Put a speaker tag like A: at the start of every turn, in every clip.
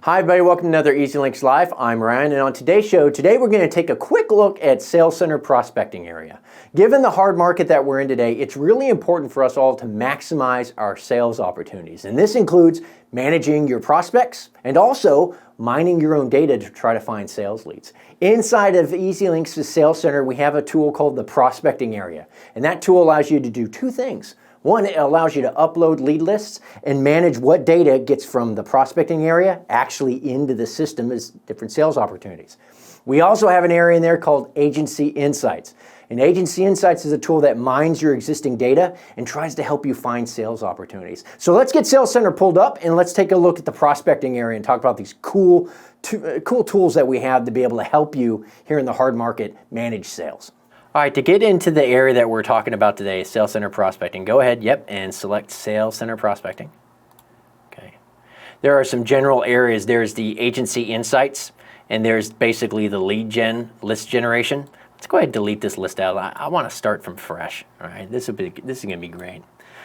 A: Hi everybody, welcome to another EZLynx Live. I'm Ryan, and on today's show, today we're going to take a quick look at sales center prospecting area. Given the hard market that we're in today, it's really important for us all to maximize our sales opportunities. And this includes managing your prospects and also mining your own data to try to find sales leads. Inside of EZLynx's Sales Center, we have a tool called the prospecting area. And that tool allows you to do two things. One, it allows you to upload lead lists and manage what data gets from the prospecting area actually into the system as different sales opportunities. We also have an area in there called Agency Insights. And Agency Insights is a tool that mines your existing data and tries to help you find sales opportunities. So let's get Sales Center pulled up and let's take a look at the prospecting area and talk about these cool tools that we have to be able to help you here in the hard market manage sales. All right, to get into the area that we're talking about today, Sales Center Prospecting, go ahead, and select Sales Center Prospecting. Okay. There are some general areas. There's the Agency Insights, and there's basically the lead gen, list generation. Let's go ahead and delete this list out. I want to start from fresh. All right, this is going to be great.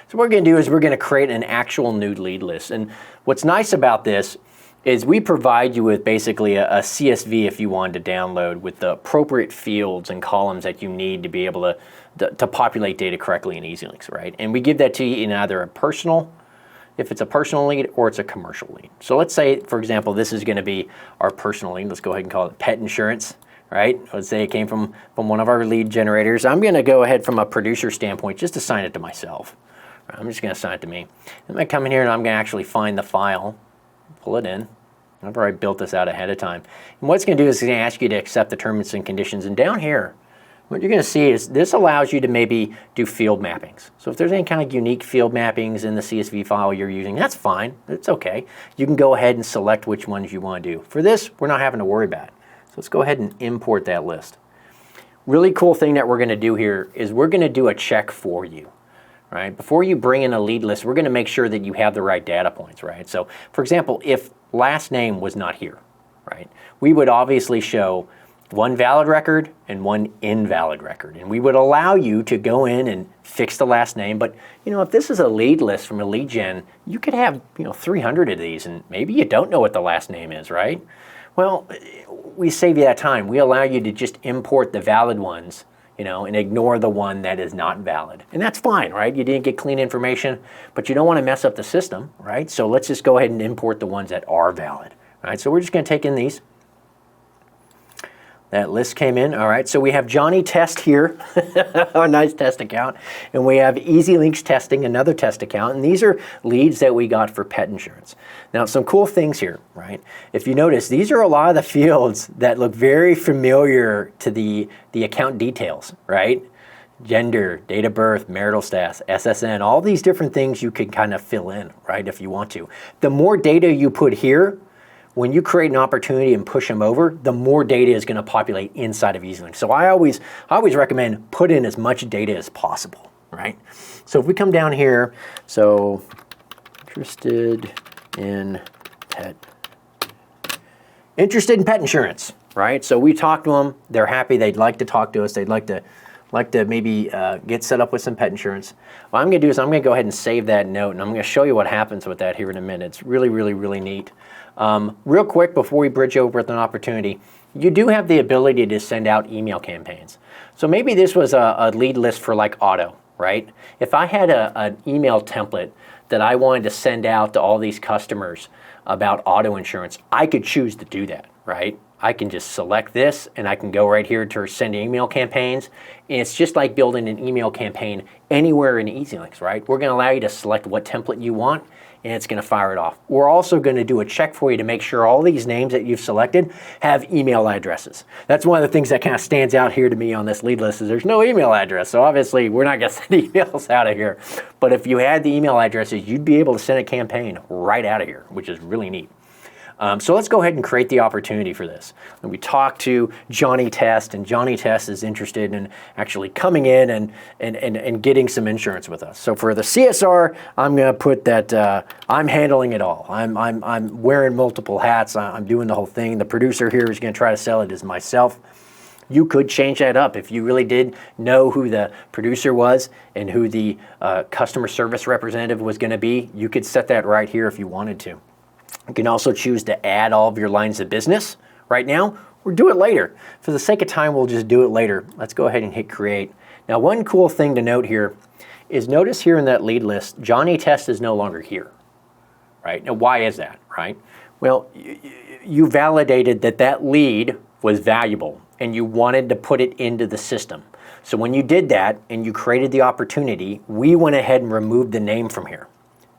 A: So what we're going to do is we're going to create an actual new lead list. And what's nice about this is we provide you with basically a CSV if you wanted to download with the appropriate fields and columns that you need to be able to populate data correctly in EZLynx, right? And we give that to you in either a personal, if it's a personal lead, or it's a commercial lead. So let's say, for example, this is going to be our personal lead. Let's go ahead and call it pet insurance, right? Let's say it came from one of our lead generators. I'm going to go ahead from a producer standpoint, just assign it to myself. I'm just going to assign it to me. I'm going to come in here and I'm going to actually find the file, pull it in. I've already built this out ahead of time. And what it's going to do is it's going to ask you to accept the terms and conditions. And down here, what you're going to see is this allows you to maybe do field mappings. So if there's any kind of unique field mappings in the CSV file you're using, that's fine. It's okay. You can go ahead and select which ones you want to do. For this, we're not having to worry about it. So let's go ahead and import that list. Really cool thing that we're going to do here is we're going to do a check for you. Right? Before you bring in a lead list, we're going to make sure that you have the right data points, right? So, for example, if last name was not here, right, we would obviously show one valid record and one invalid record. And we would allow you to go in and fix the last name. But, you know, if this is a lead list from a lead gen, you could have, 300 of these, and maybe you don't know what the last name is, right? Well, we save you that time. We allow you to just import the valid ones, and ignore the one that is not valid. And that's fine, right? You didn't get clean information, but you don't want to mess up the system, right? So let's just go ahead and import the ones that are valid, right? So we're just going to take in these. That list came in, all right. So we have Johnny Test here, our nice test account, and we have EZLynx Testing, another test account, and these are leads that we got for pet insurance. Now, some cool things here, right? If you notice, these are a lot of the fields that look very familiar to the account details, right? Gender, date of birth, marital status, SSN, all these different things you can kind of fill in, right, if you want to. The more data you put here, when you create an opportunity and push them over, the more data is going to populate inside of EZLynx. So I always recommend put in as much data as possible, right? So if we come down here, so interested in pet insurance, right? So we talked to them. They're happy. They'd like to talk to us. They'd like to maybe get set up with some pet insurance. What I'm going to do is I'm going to go ahead and save that note, and I'm going to show you what happens with that here in a minute. It's really, really, really neat. Real quick, before we bridge over with an opportunity, you do have the ability to send out email campaigns. So maybe this was a lead list for like auto, right? If I had an email template that I wanted to send out to all these customers about auto insurance, I could choose to do that, right? I can just select this and I can go right here to send email campaigns. And it's just like building an email campaign anywhere in EZLynx, right? We're going to allow you to select what template you want and it's going to fire it off. We're also going to do a check for you to make sure all these names that you've selected have email addresses. That's one of the things that kind of stands out here to me on this lead list is there's no email address. So obviously we're not going to send emails out of here. But if you had the email addresses, you'd be able to send a campaign right out of here, which is really neat. So let's go ahead and create the opportunity for this. And we talked to Johnny Test, and Johnny Test is interested in actually coming in and getting some insurance with us. So for the CSR, I'm going to put that I'm handling it all. I'm wearing multiple hats. I'm doing the whole thing. The producer here is going to try to sell it as myself. You could change that up if you really did know who the producer was and who the customer service representative was going to be. You could set that right here if you wanted to. You can also choose to add all of your lines of business right now or do it later. For the sake of time, we'll just do it later. Let's go ahead and hit create. Now, one cool thing to note here is notice here in that lead list, Johnny Test is no longer here, right? Now, why is that, right? Well, you validated that that lead was valuable and you wanted to put it into the system. So when you did that and you created the opportunity, we went ahead and removed the name from here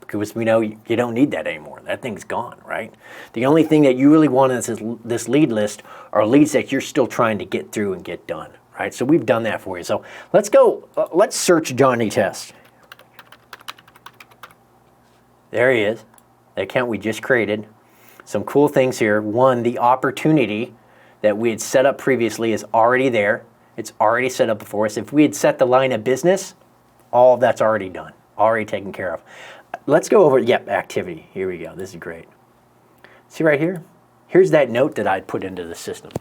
A: because we know you don't need that anymore. That thing's gone, right? The only thing that you really want in this lead list are leads that you're still trying to get through and get done, right? So we've done that for you. So let's go, let's search Johnny Test. There he is, the account we just created. Some cool things here. One, the opportunity that we had set up previously is already there. It's already set up for us. If we had set the line of business, all of that's already done, already taken care of. Let's go over, yep, activity. Here we go. This is great. See right here? Here's that note that I'd put into the system,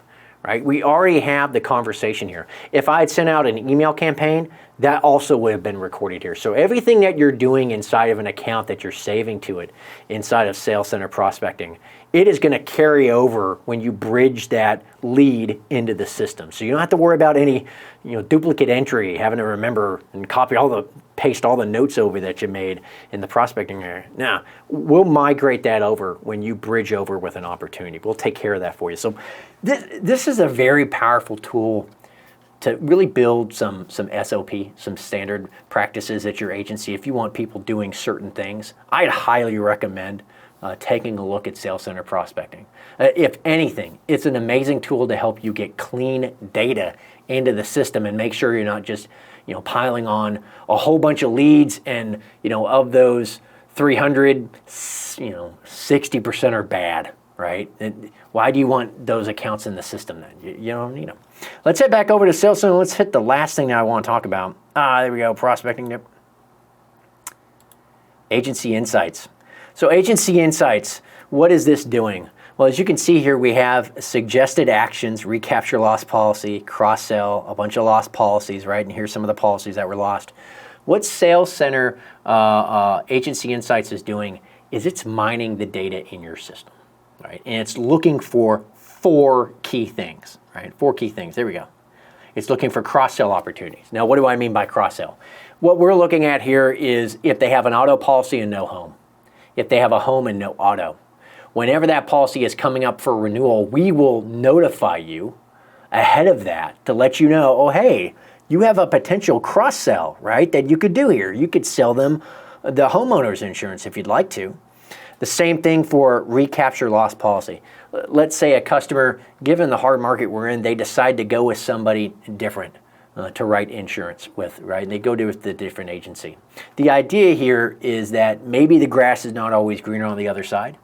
A: right? We already have the conversation here. If I had sent out an email campaign, that also would have been recorded here. So everything that you're doing inside of an account that you're saving to it inside of Sales Center prospecting, it is going to carry over when you bridge that lead into the system. So you don't have to worry about any, duplicate entry, having to remember and paste all the notes over that you made in the prospecting area. Now, we'll migrate that over when you bridge over with an opportunity. We'll take care of that for you. So this is a very powerful tool to really build some SOP, some standard practices at your agency. If you want people doing certain things, I'd highly recommend taking a look at Sales Center prospecting. If anything, it's an amazing tool to help you get clean data into the system and make sure you're not just piling on a whole bunch of leads and of those 300, 60% are bad, right? And why do you want those accounts in the system then? You don't need them. Let's head back over to Sales Center. Let's hit the last thing that I want to talk about. There we go, prospecting. Agency Insights. So Agency Insights, what is this doing? Well, as you can see here, we have suggested actions, recapture lost policy, cross-sell, a bunch of lost policies, right? And here's some of the policies that were lost. What Sales Center Agency Insights is doing is it's mining the data in your system, right? And it's looking for 4 key things, right? 4 key things. There we go. It's looking for cross-sell opportunities. Now, what do I mean by cross-sell? What we're looking at here is if they have an auto policy and no home, if they have a home and no auto. Whenever that policy is coming up for renewal, we will notify you ahead of that to let you know, oh, hey, you have a potential cross-sell, right, that you could do here. You could sell them the homeowner's insurance if you'd like to. The same thing for recapture lost policy. Let's say a customer, given the hard market we're in, they decide to go with somebody different to write insurance with, right? And they go to the different agency. The idea here is that maybe the grass is not always greener on the other side.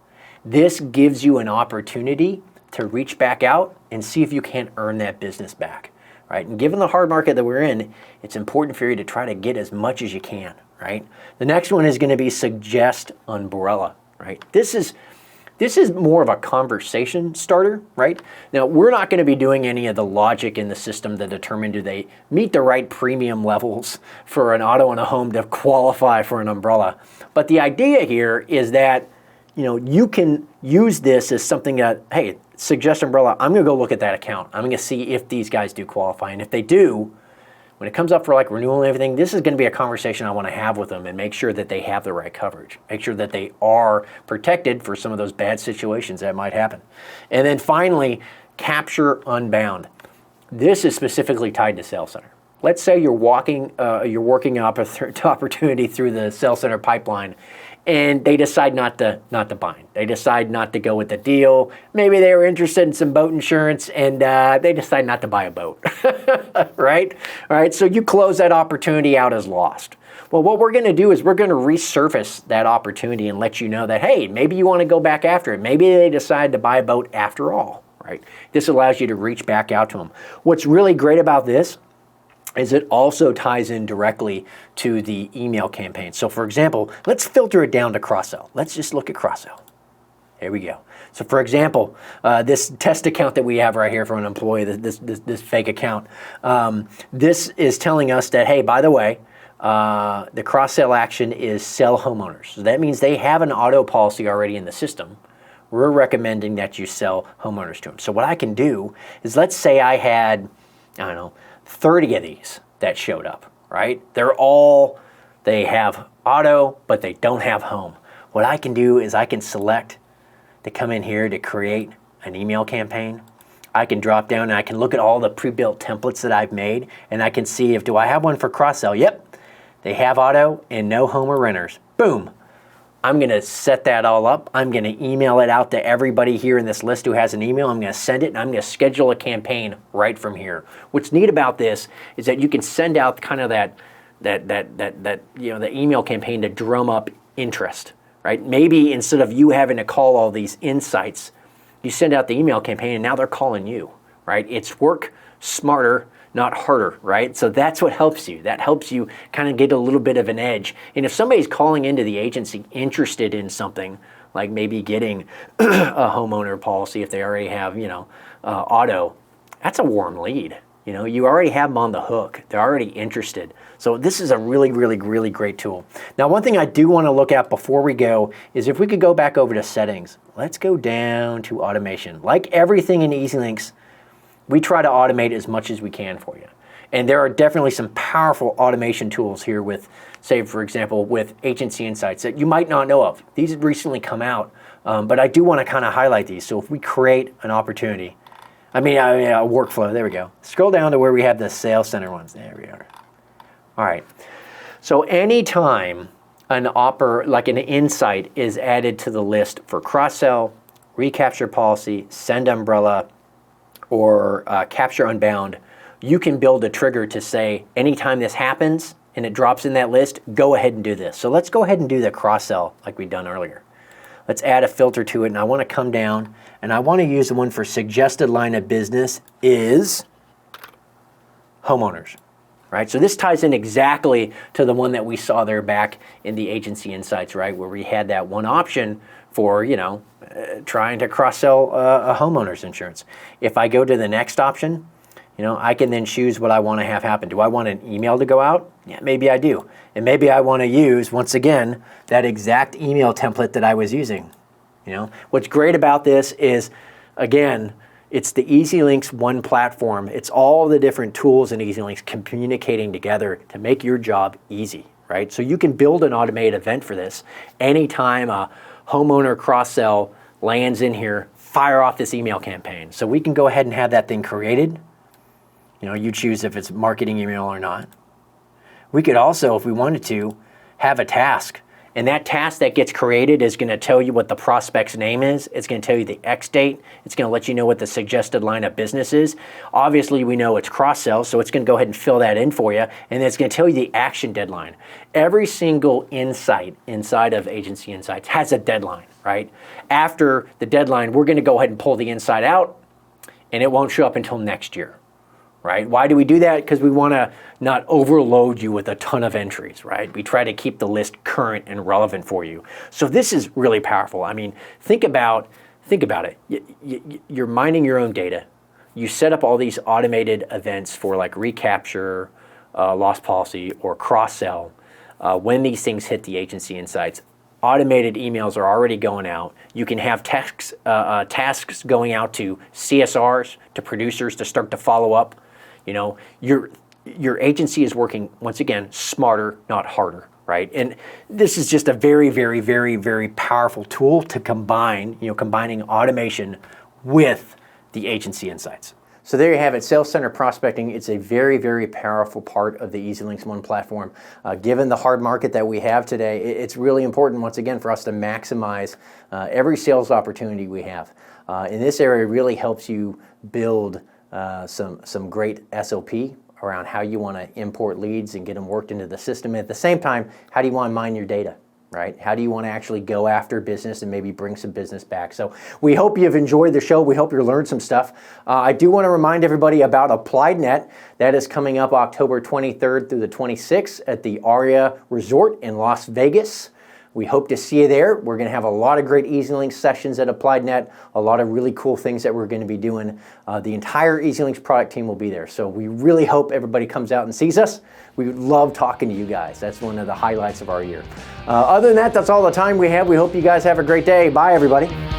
A: This gives you an opportunity to reach back out and see if you can't earn that business back, right? And given the hard market that we're in, it's important for you to try to get as much as you can, right? The next one is going to be suggest umbrella, right? This is more of a conversation starter, right? Now, we're not going to be doing any of the logic in the system to determine do they meet the right premium levels for an auto and a home to qualify for an umbrella. But the idea here is that you can use this as something that, hey, suggest umbrella, I'm going to go look at that account. I'm going to see if these guys do qualify. And if they do, when it comes up for like renewal and everything, this is going to be a conversation I want to have with them and make sure that they have the right coverage. Make sure that they are protected for some of those bad situations that might happen. And then finally, capture unbound. This is specifically tied to Sales Center. Let's say you're working opportunity through the Sales Center pipeline and they decide not to bind. They decide not to go with the deal. Maybe they were interested in some boat insurance and they decide not to buy a boat, right? All right, so you close that opportunity out as lost. Well, what we're gonna do is we're gonna resurface that opportunity and let you know that, hey, maybe you wanna go back after it. Maybe they decide to buy a boat after all, right? This allows you to reach back out to them. What's really great about this is it also ties in directly to the email campaign. So for example, let's filter it down to cross-sell. Let's just look at cross-sell. Here we go. So for example, this test account that we have right here from an employee, this fake account, this is telling us that, hey, by the way, the cross-sell action is sell homeowners. So that means they have an auto policy already in the system, we're recommending that you sell homeowners to them. So what I can do is, let's say I had, I don't know, 30 of these that showed up, right? They have auto, but they don't have home. What I can do is I can select to come in here to create an email campaign. I can drop down and I can look at all the pre-built templates that I've made, and I can see if, do I have one for cross-sell? Yep, they have auto and no home or renters. Boom. I'm going to set that all up. I'm going to email it out to everybody here in this list who has an email. I'm going to send it, and I'm going to schedule a campaign right from here. What's neat about this is that you can send out kind of that the email campaign to drum up interest, right? Maybe instead of you having to call all these insights, you send out the email campaign and now they're calling you, right? It's work smarter, not harder, right? So that's what helps you. That helps you kind of get a little bit of an edge. And if somebody's calling into the agency interested in something, like maybe getting a homeowner policy if they already have, auto, that's a warm lead. You already have them on the hook. They're already interested. So this is a really, really, really great tool. Now, one thing I do want to look at before we go is if we could go back over to settings. Let's go down to automation. Like everything in EZLynx, we try to automate as much as we can for you. And there are definitely some powerful automation tools here with, say, for example, with Agency Insights that you might not know of. These have recently come out, but I do want to kind of highlight these. So if we create an opportunity, a workflow, there we go. Scroll down to where we have the Sales Center ones. There we are. All right. So anytime an insight is added to the list for cross-sell, recapture policy, send umbrella, or capture unbound, you can build a trigger to say, anytime this happens and it drops in that list, go ahead and do this. So let's go ahead and do the cross-sell like we've done earlier. Let's add a filter to it, and I want to come down, and I want to use the one for suggested line of business is homeowners, right? So this ties in exactly to the one that we saw there back in the Agency Insights, right, where we had that one option for, trying to cross-sell a homeowner's insurance. If I go to the next option, I can then choose what I want to have happen. Do I want an email to go out? Yeah, maybe I do. And maybe I want to use, once again, that exact email template that I was using. What's great about this is, again, it's the EZLynx one platform. It's all the different tools in EZLynx communicating together to make your job easy, right? So you can build an automated event for this. Anytime a homeowner cross-sell lands in here, fire off this email campaign. So we can go ahead and have that thing created. You choose if it's marketing email or not. We could also, if we wanted to, have a task. And that task that gets created is going to tell you what the prospect's name is. It's going to tell you the X date. It's going to let you know what the suggested line of business is. Obviously, we know it's cross-sell, so it's going to go ahead and fill that in for you. And then it's going to tell you the action deadline. Every single insight inside of Agency Insights has a deadline, right? After the deadline, we're going to go ahead and pull the insight out, and it won't show up until next year. Right? Why do we do that? Because we want to not overload you with a ton of entries, right? We try to keep the list current and relevant for you. So this is really powerful. I mean, think about it. You're mining your own data. You set up all these automated events for like recapture, loss policy, or cross-sell. When these things hit the Agency Insights, automated emails are already going out. You can have tasks going out to CSRs, to producers to start to follow up. Your agency is working, once again, smarter, not harder, right? And this is just a very, very, very, very powerful tool to combining automation with the Agency Insights. So there you have it, Sales Center prospecting. It's a very, very powerful part of the EZLynx One platform. Given the hard market that we have today, it's really important, once again, for us to maximize every sales opportunity we have. In this area, it really helps you build some great SOP around how you want to import leads and get them worked into the system. And at the same time, how do you want to mine your data, right? How do you want to actually go after business and maybe bring some business back? So we hope you've enjoyed the show. We hope you learned some stuff. I do want to remind everybody about AppliedNet. That is coming up October 23rd through the 26th at the Aria Resort in Las Vegas. We hope to see you there. We're going to have a lot of great EZLynx sessions at AppliedNet, a lot of really cool things that we're going to be doing. The entire EZLynx product team will be there. So we really hope everybody comes out and sees us. We love talking to you guys. That's one of the highlights of our year. Other than that, that's all the time we have. We hope you guys have a great day. Bye, everybody.